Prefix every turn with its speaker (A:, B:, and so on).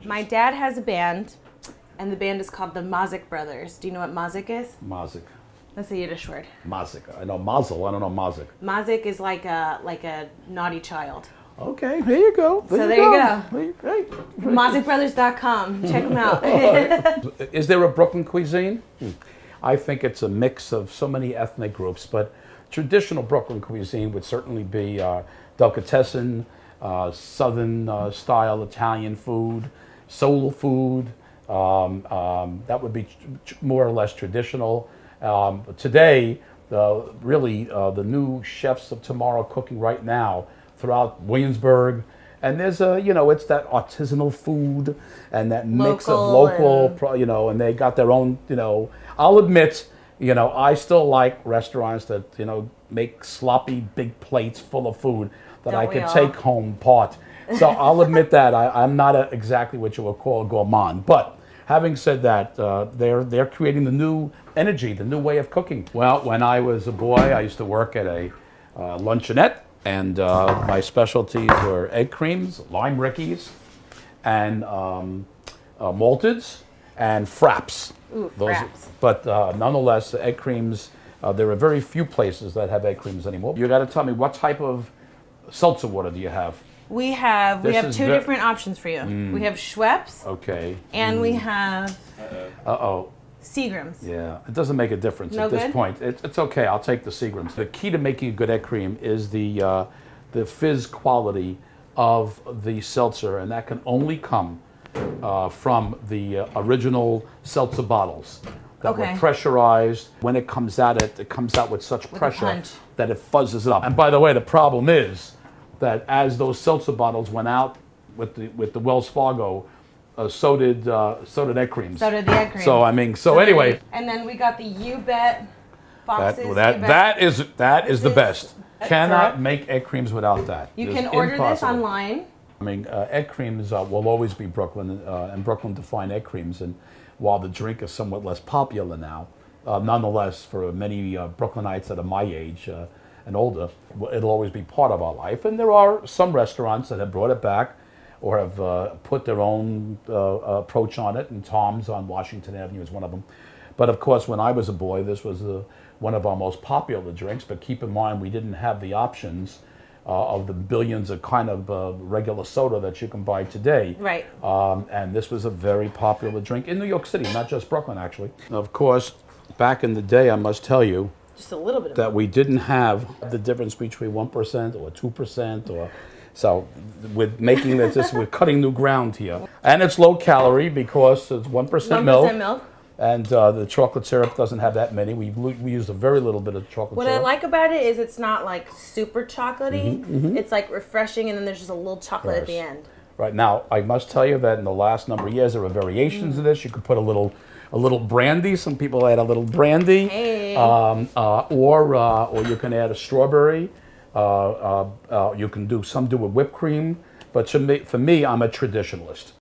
A: My dad has a band, and the band is called the Mazik Brothers. Do you know what Mazik is?
B: Mazik.
A: That's a Yiddish word.
B: Mazik. I know mazel. I don't know mazik.
A: Mazik is like a naughty child.
B: Okay, there you go.
A: There you go.
B: Hey.
A: MazikBrothers.com. Check them out.
B: Is there a Brooklyn cuisine? I think it's a mix of so many ethnic groups, but traditional Brooklyn cuisine would certainly be delicatessen, southern style Italian food, soul food. That would be more or less traditional. Today, the new chefs of tomorrow cooking right now throughout Williamsburg, and there's it's that artisanal food and that mix of local, and they got their own, I'll admit, I still like restaurants that, make sloppy big plates full of food that I could take home pot. So I'll admit that I'm not exactly what you would call a gourmand, but having said that, they're creating the new energy, the new way of cooking. Well, when I was a boy, I used to work at a luncheonette, and my specialties were egg creams, lime rickeys, and malteds, and fraps.
A: Ooh, fraps.
B: But nonetheless, the egg creams, there are very few places that have egg creams anymore. You got to tell me, what type of seltzer water do you have?
A: We have two different options for you. We have Schweppes.
B: Okay.
A: And we have
B: Uh-oh.
A: Seagram's.
B: Yeah, it doesn't make a difference at this point. It's okay, I'll take the Seagram's. The key to making a good egg cream is the fizz quality of the seltzer, and that can only come from the original seltzer bottles that were pressurized. When it comes out, it comes out with such pressure that it fuzzes it up. And by the way, the problem is that as those seltzer bottles went out with the Wells Fargo, so did egg creams.
A: So did the egg cream.
B: So anyway.
A: And then we got the You Bet Fox's.
B: That is the best. Cannot make egg creams without that.
A: You can order this online.
B: Egg creams will always be Brooklyn, and Brooklyn define egg creams. And while the drink is somewhat less popular now, nonetheless, for many Brooklynites that are my age and older, it'll always be part of our life. And there are some restaurants that have brought it back, or have put their own approach on it, and Tom's on Washington Avenue is one of them. But of course, when I was a boy, this was one of our most popular drinks, but keep in mind, we didn't have the options of the billions of kind of regular soda that you can buy today.
A: Right.
B: And this was a very popular drink in New York City, not just Brooklyn, actually. Of course, back in the day, I must tell you,
A: just a little bit
B: that we didn't have the difference between 1% or 2% or... So with making this, we're cutting new ground here. And it's low calorie because it's 1% milk.
A: 1% milk.
B: And the chocolate syrup doesn't have that many. We use a very little bit of chocolate syrup.
A: What I like about it is it's not like super chocolatey. It's like refreshing, and then there's just a little chocolate at the end. Right.
B: Now, I must tell you that in the last number of years, there are variations of this. You could put a little brandy. Some people add a little brandy.
A: Hey.
B: Or you can add a strawberry. You can do a whipped cream, but for me, I'm a traditionalist.